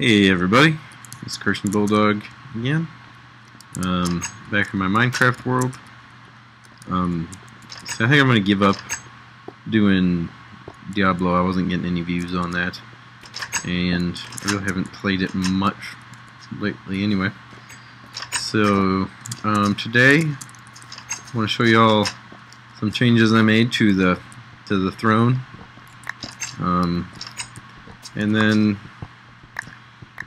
Hey everybody, it's Christian Bulldog again. Back in my Minecraft world. So I think I'm gonna give up doing Diablo. I wasn't getting any views on that, and I really haven't played it much lately anyway. So today I want to show you all some changes I made to the throne, and then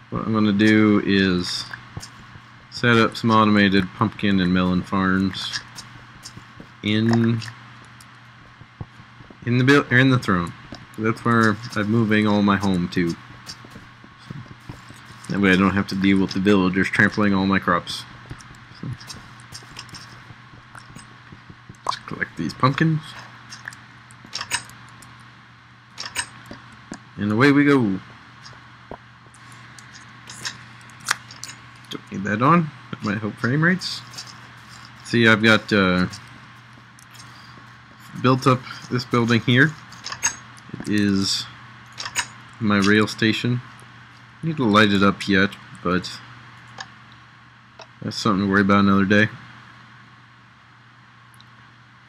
what I'm going to do is set up some automated pumpkin and melon farms in the throne. That's where I'm moving all my home to. That way I don't have to deal with the villagers trampling all my crops. So, just collect these pumpkins, and away we go. Don't need that on. That might help frame rates. See, I've got built up this building here. It is my rail station. I need to light it up yet, but that's something to worry about another day.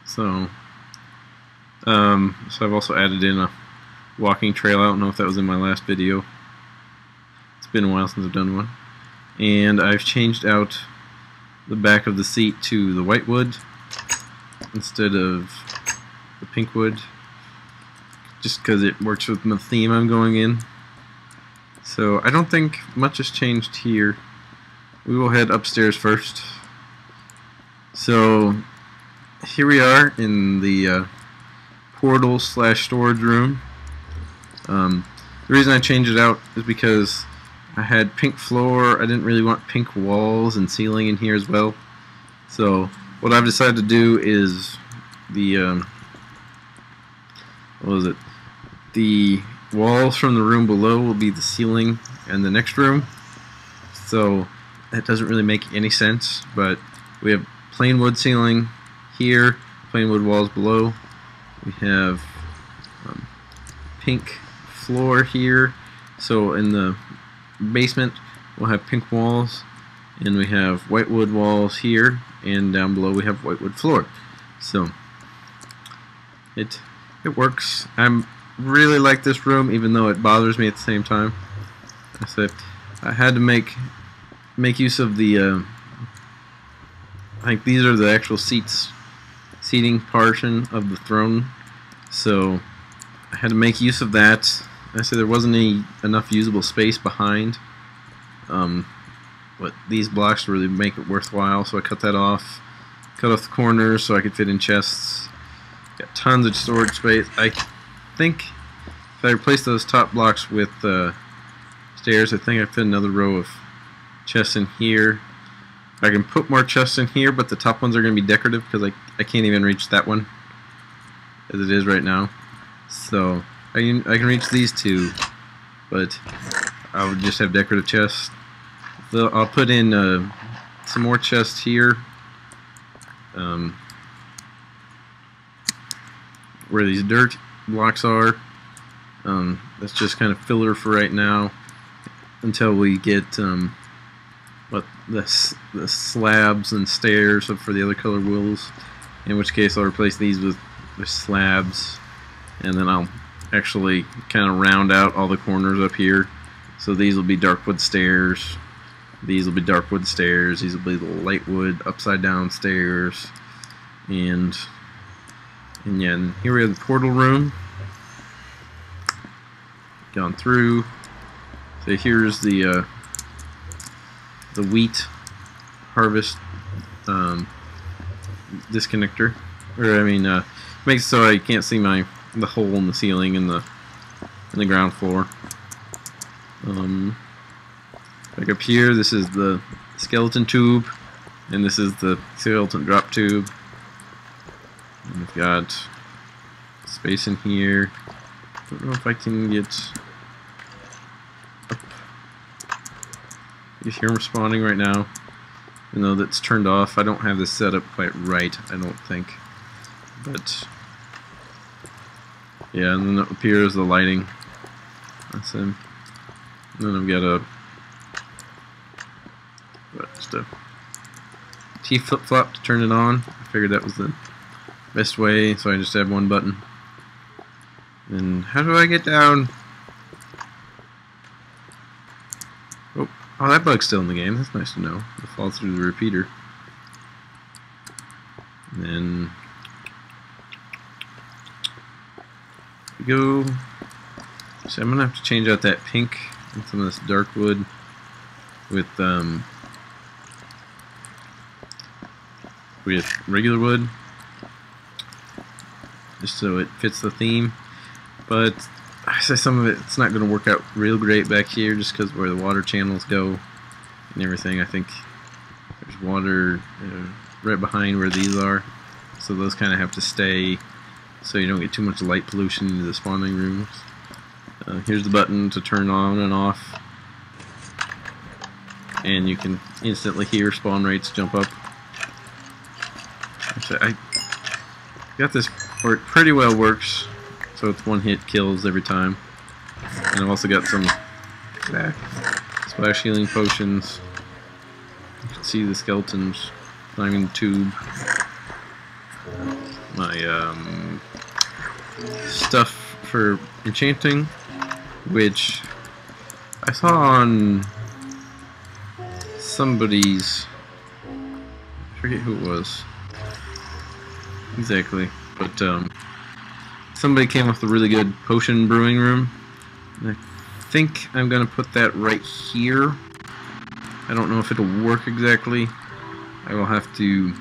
So I've also added in a walking trail. I don't know if that was in my last video. It's been a while since I've done one. And I've changed out the back of the seat to the white wood instead of the pink wood, just because it works with the theme I'm going in. So I don't think much has changed here. We will head upstairs first. So here we are in the portal / storage room. The reason I changed it out is because I had pink floor. I didn't really want pink walls and ceiling in here as well. So what I've decided to do is the the walls from the room below will be the ceiling in the next room. So that doesn't really make any sense, but we have plain wood ceiling here, plain wood walls below. We have pink floor here. So in the basement we'll have pink walls, and we have white wood walls here, and down below we have white wood floor. So it works. I really like this room, even though it bothers me at the same time. So I had to make use of the I think these are the actual seating portion of the throne, so I had to make use of that. I said there wasn't enough usable space behind, but these blocks really make it worthwhile, so I cut that off. Cut off the corners so I could fit in chests. Got tons of storage space. I think if I replace those top blocks with stairs, I think I fit another row of chests in here. I can put more chests in here, but the top ones are going to be decorative because I can't even reach that one as it is right now. So I can reach these two, but I would just have decorative chests. So I'll put in some more chests here, where these dirt blocks are. That's just kind of filler for right now until we get the slabs and stairs for the other color wheels. In which case I'll replace these with slabs, and then I'll actually kind of round out all the corners up here. So these will be dark wood stairs, these will be dark wood stairs, these will be the light wood upside down stairs, and yeah, and here we have the portal room. Gone through. So here's the wheat harvest disconnector, or I mean makes it so I can't see the hole in the ceiling and the ground floor. Back up here, this is the skeleton tube, and this is the skeleton drop tube. And we've got space in here. Don't know if I can get up. You hear them spawning right now, even though that's turned off. I don't have this set up quite right, I don't think. But yeah, and then up here is the lighting. That's him. And then I've got just a T flip-flop to turn it on. I figured that was the best way, so I just have one button. And how do I get down? Oh, that bug's still in the game. That's nice to know. It falls through the repeater. And then we go. So I'm gonna have to change out that pink and some of this dark wood with regular wood, just so it fits the theme. But I say some of it's not going to work out real great back here, just because where the water channels go and everything. I think there's water right behind where these are, so those kind of have to stay so you don't get too much light pollution into the spawning rooms. Here's the button to turn on and off, and you can instantly hear spawn rates jump up. Actually, I got this where it pretty well works, so it's one hit kills every time. And I've also got some splash healing potions. You can see the skeletons climbing the tube. My stuff for enchanting, which I saw on somebody's, I forget who it was exactly, but somebody came up with a really good potion brewing room, and I think I'm gonna put that right here. I don't know if it'll work exactly. I will have to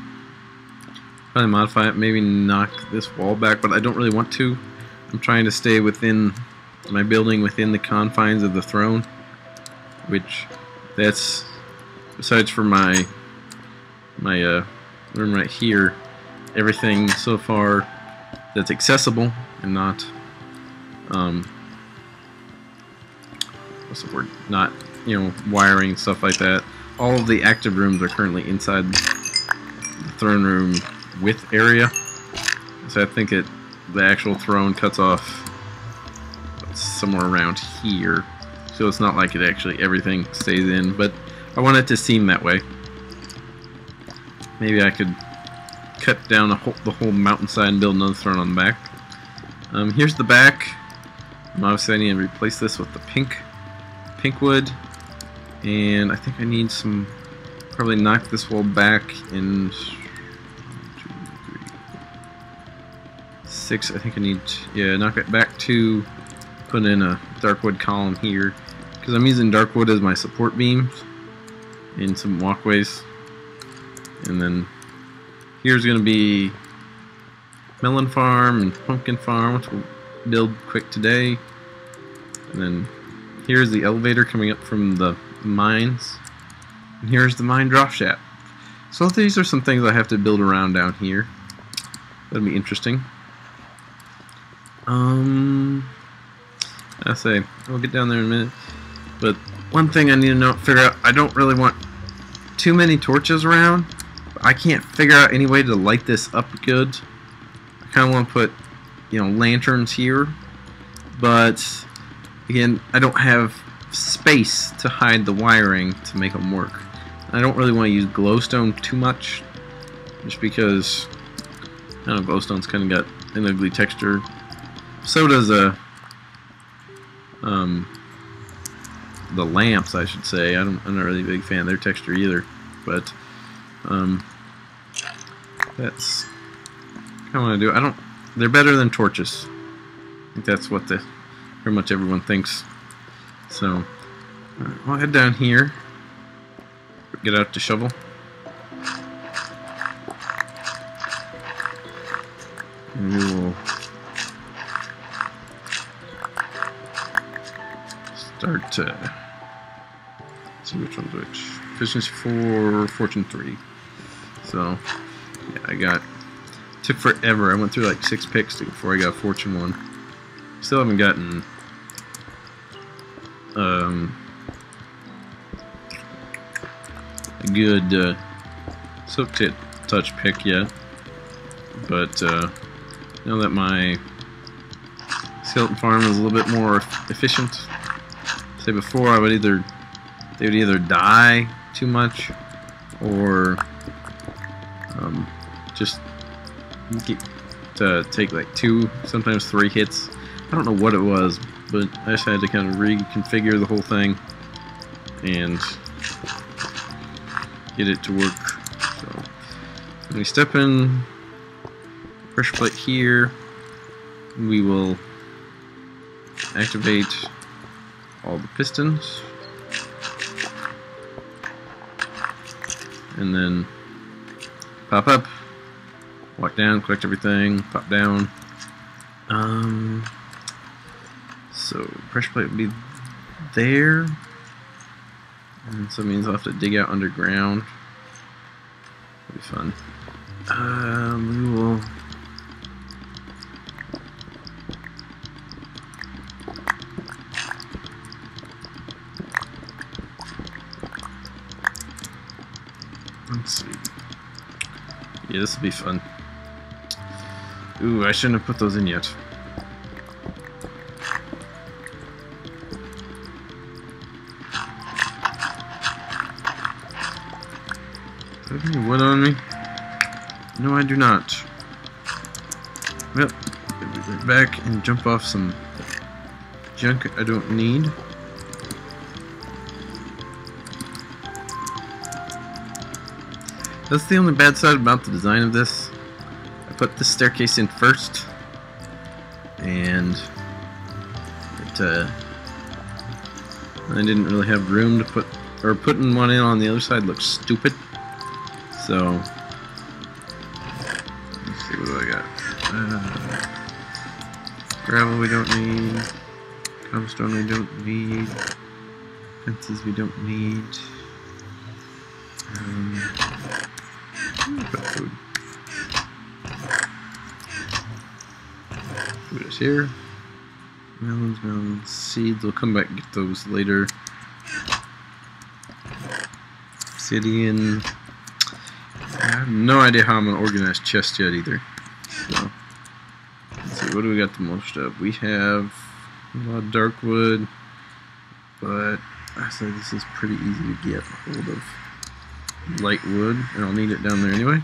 probably modify it, maybe knock this wall back, but I don't really want to. I'm trying to stay within my building, within the confines of the throne, which that's, besides for my room right here, everything so far that's accessible and not what's the word, not, you know, wiring, stuff like that. All of the active rooms are currently inside the throne room width area, so I think the actual throne cuts off somewhere around here, so it's not like it actually everything stays in, but I want it to seem that way. Maybe I could cut down the whole mountainside and build another throne on the back. Here's the back. Obviously I need to replace this with the pink wood, and I think I need some, probably knock this wall back in 1, 2, 3, 6. I think I need to, knock it back to put in a dark wood column here, because I'm using dark wood as my support beams in some walkways. And then here's going to be melon farm and pumpkin farm, which we'll build quick today. And then here's the elevator coming up from the mines. And here's the mine drop shaft. So these are some things I have to build around down here. That'll be interesting. I say, we'll get down there in a minute. But one thing I need to figure out, I don't really want too many torches around. I can't figure out any way to light this up good. I kind of want to put, lanterns here, but again, I don't have space to hide the wiring to make them work. I don't really want to use glowstone too much, just because I don't know, glowstone's kind of got an ugly texture. So does the lamps, I should say. I'm not really a big fan of their texture either, but that's kind of what I do. They're better than torches. I think that's what pretty much everyone thinks. So I'll head down here, get out the shovel. And we will start to see which one's which. Efficiency 4, Fortune 3. So yeah, took forever. I went through like 6 picks before I got Fortune 1. Still haven't gotten a good silk touch pick yet. But now that my skeleton farm is a little bit more efficient, say before, they would either die too much or just get to take like 2, sometimes 3 hits. I don't know what it was, but I just had to kind of reconfigure the whole thing and get it to work. So when we step in pressure plate here, we will activate all the pistons and then pop up, walk down, collect everything, pop down. So pressure plate will be there, and so it means I'll have to dig out underground. It'll be fun. We will let's see. Yeah, this will be fun. Ooh, I shouldn't have put those in yet. Do I have any wood on me? No, I do not. Well, I'll be right back and jump off some junk I don't need. That's the only bad side about the design of this. I put this staircase in first, and I didn't really have room to put, or putting one in on the other side looks stupid. So let's see, what do I got? Gravel we don't need. Cobblestone we don't need. Fences we don't need. Food. Food is here. Melons, seeds. We'll come back and get those later. Obsidian. I have no idea how I'm going to organize chests yet either. So, let's see, what do we got the most of? We have a lot of dark wood, but I say this is pretty easy to get hold of. Light wood, and I'll need it down there anyway.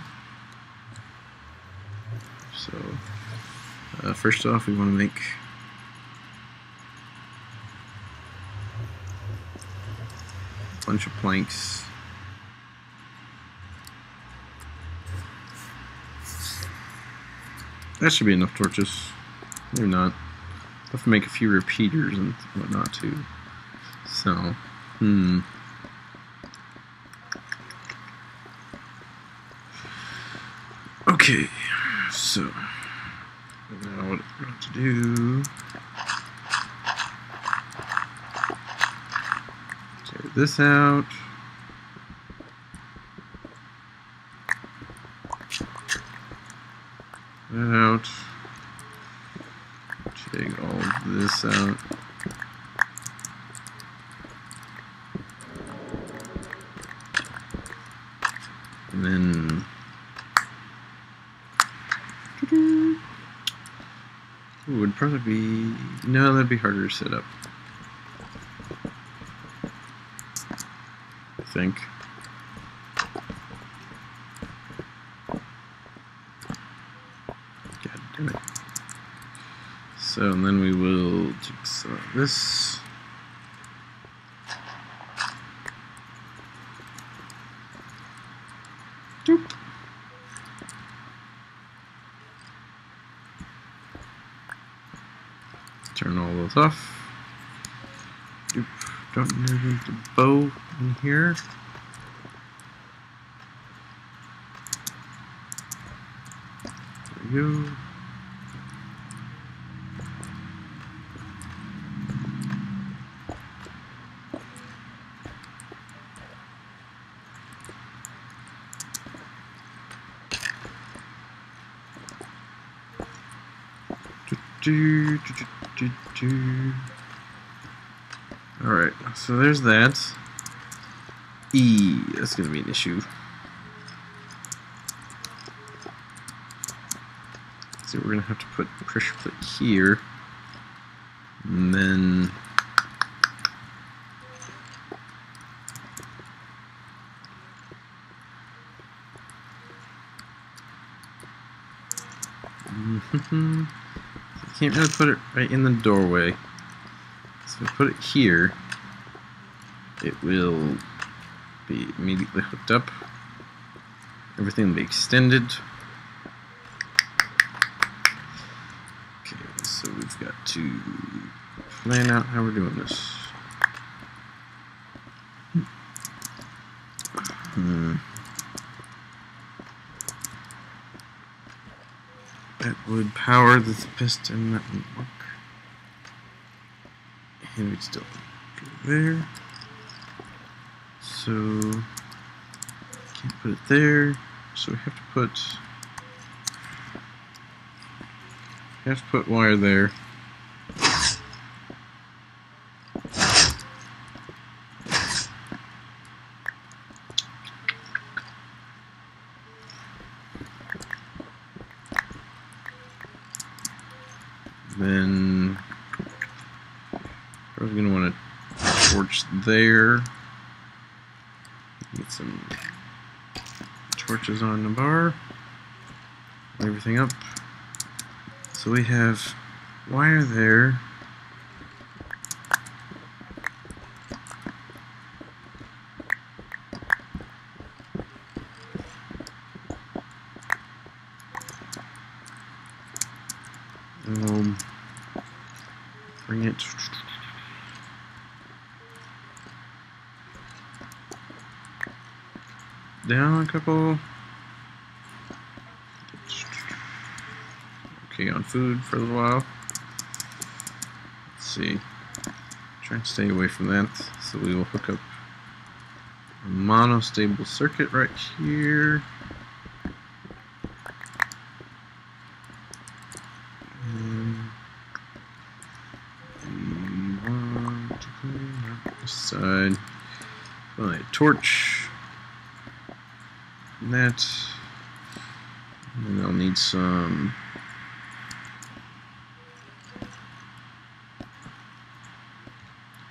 So, first off, we want to make a bunch of planks. That should be enough torches. They're not. I'll have to make a few repeaters and whatnot too. So, okay, so now what we're going to do, tear this out, that out, take all of this out, and then ooh, would probably be, no, that'd be harder to set up, I think. God damn it. So, and then we will jigsaw this. Doop. Turn all those off. Doop. Don't need the bow in here. There we go. Alright, so there's that. That's gonna be an issue. So we're gonna have to put pressure plate here, and then You can't really put it right in the doorway. So if we put it here, it will be immediately hooked up. Everything will be extended. Okay, so we've got to plan out how we're doing this. That would power the piston, that wouldn't work. And we'd still go there. So, can't put it there. So we have to put wire there. Then probably gonna want a torch there. Get some torches on the bar. Everything up. So we have wire there. And we'll bring it down a couple. Okay, on food for a little while. Let's see. Try and stay away from that. So we will hook up a monostable circuit right here. And we want to clean up this side. Finally, a torch. And that. And I'll need some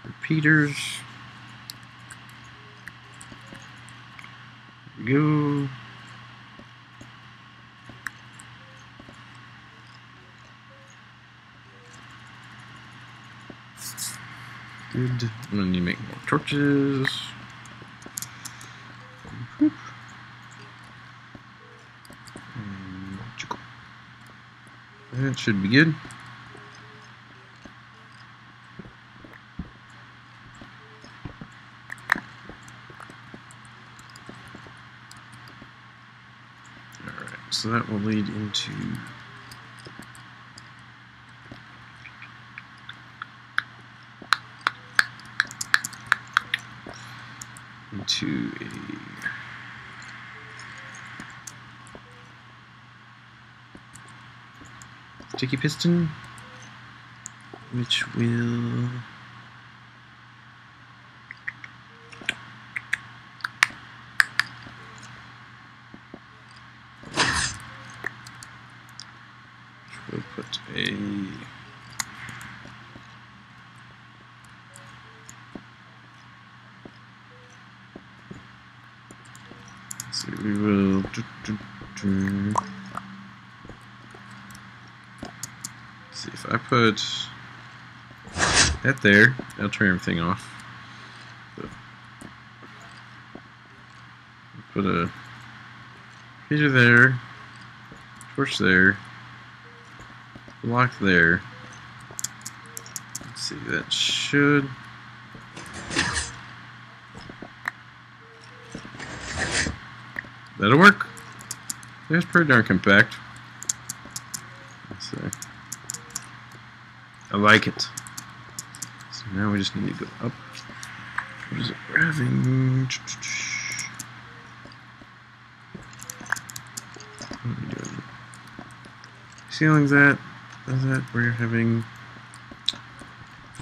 repeaters. There we go. Good. I'm gonna need to make more torches. That should be good. Alright, so that will lead into a sticky piston, which will put a so we will see if I put that there, that'll turn everything off. So put a heater there, torch there, block there. Let's see, that should that'll work. It's pretty darn compact. Let's see. I like it. So now we just need to go up. What is it we're having? What are we doing? Ceiling's that. Is that we're having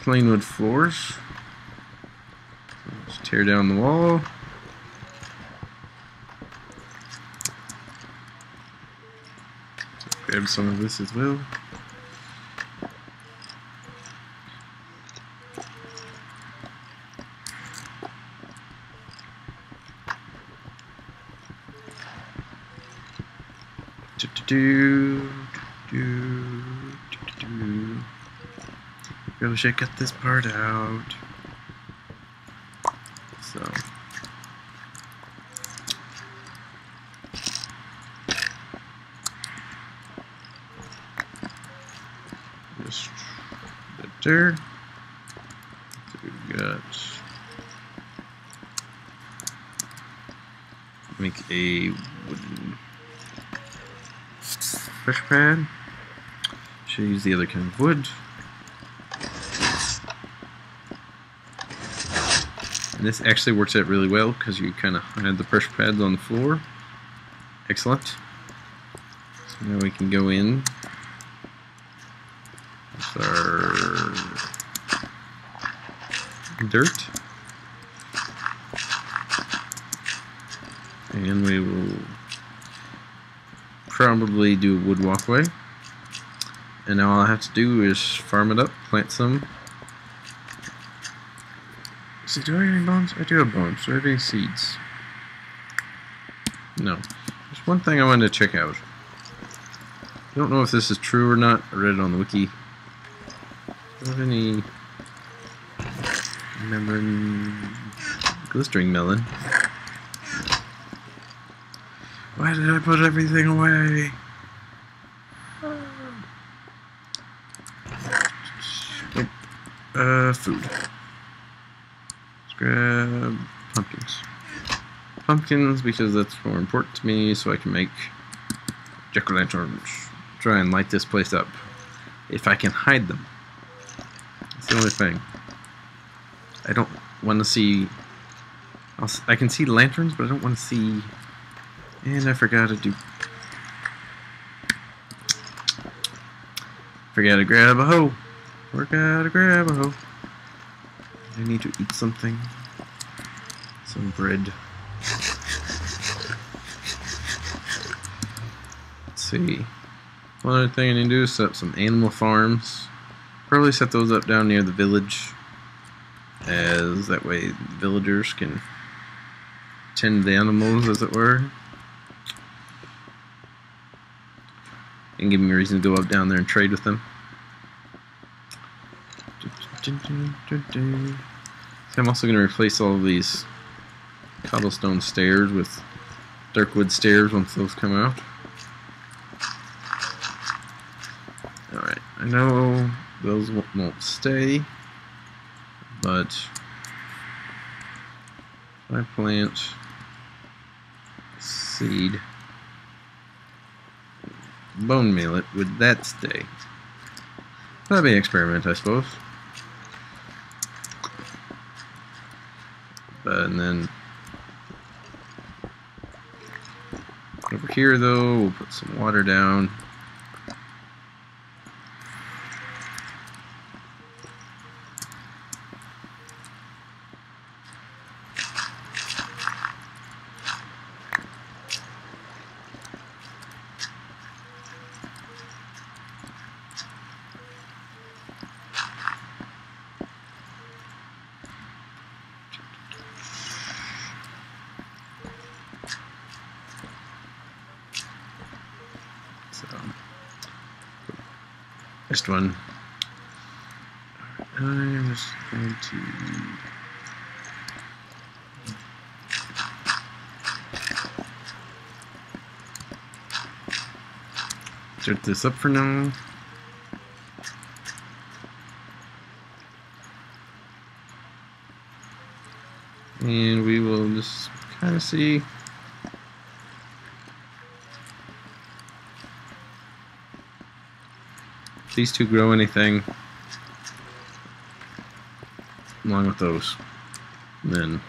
plain wood floors. So let's tear down the wall. Grab some of this as well. Really should cut this part out. So just right there. So we've got make a wooden pressure pad. Should use the other kind of wood. And this actually works out really well because you kind of hide the pressure pads on the floor. Excellent. So now we can go in with our dirt. And we will probably do a wood walkway. And now all I have to do is farm it up, plant some. So do I have any bones? I do have bones. Do I have any seeds? No. There's one thing I wanted to check out. I don't know if this is true or not. I read it on the wiki. Do I have any melon? Glistering melon. Why did I put everything away? Food. Let's grab pumpkins. Pumpkins because that's more important to me, so I can make jack-o'-lanterns. Try and light this place up. If I can hide them. That's the only thing. I don't want to see... I can see lanterns, but I don't want to see... And I forgot to do... Forgot to grab a hoe. Forgot to grab a hoe. I need to eat something. Some bread. Let's see. One other thing I need to do is set up some animal farms. Probably set those up down near the village, as that way the villagers can tend the animals, as it were. And give me a reason to go up down there and trade with them. So I'm also going to replace all of these cobblestone stairs with dark wood stairs once those come out. Alright, I know those won't stay, but if I plant seed, bone meal it, would that stay? That'd be an experiment, I suppose. And then over here, though, we'll put some water down. So, next one. I'm just going to start this up for now. And we will just kind of see. If these two grow anything along with those. And then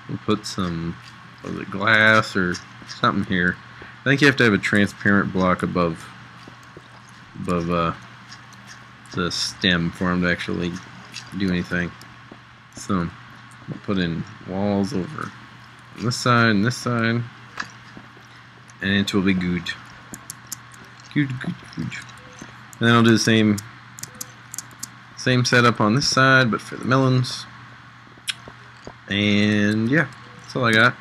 we'll put some, was it glass or something here. I think you have to have a transparent block above the stem for them to actually do anything. So we'll put in walls over on this side and this side, and it will be good. Good. And then I'll do the same setup on this side, but for the melons. And yeah, that's all I got.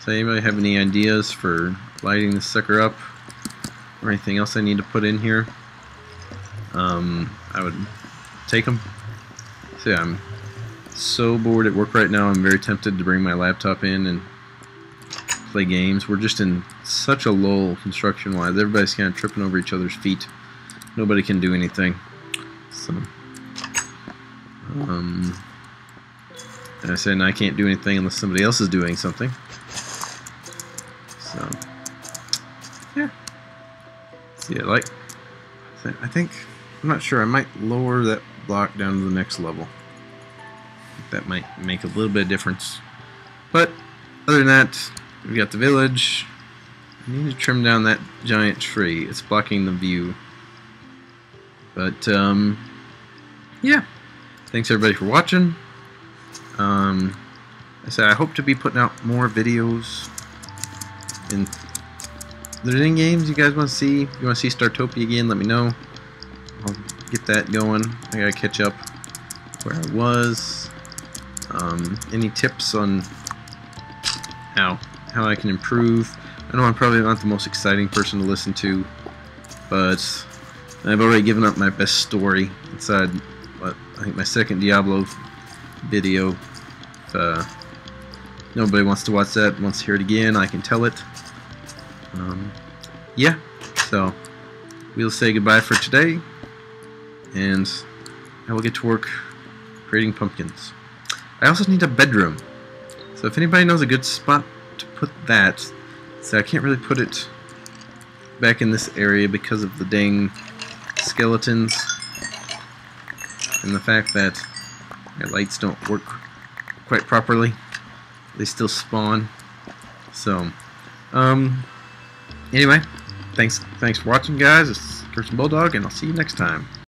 So anybody have any ideas for lighting this sucker up or anything else I need to put in here? I would take them. So yeah, I'm so bored at work right now. I'm very tempted to bring my laptop in and play games. We're just in such a lull construction-wise. Everybody's kind of tripping over each other's feet. Nobody can do anything. So, and I said I can't do anything unless somebody else is doing something. So, yeah. See, I think, I'm not sure, I might lower that block down to the next level. I think that might make a little bit of difference. But, other than that, we've got the village. I need to trim down that giant tree. It's blocking the view. But, yeah. Thanks everybody for watching. I said I hope to be putting out more videos. And if there's any games you guys want to see, if you want to see Startopia again, let me know. I'll get that going. I gotta catch up where I was. Any tips on how I can improve? I know I'm probably not the most exciting person to listen to, but I've already given up my best story inside what I think my second Diablo video. If nobody wants to watch that, wants to hear it again, I can tell it. Yeah, so we'll say goodbye for today, and I will get to work creating pumpkins. I also need a bedroom, so if anybody knows a good spot to put that, so I can't really put it back in this area because of the dang skeletons and the fact that my lights don't work quite properly. They still spawn. So, anyway, thanks for watching, guys. It's Curse and Bulldog, and I'll see you next time.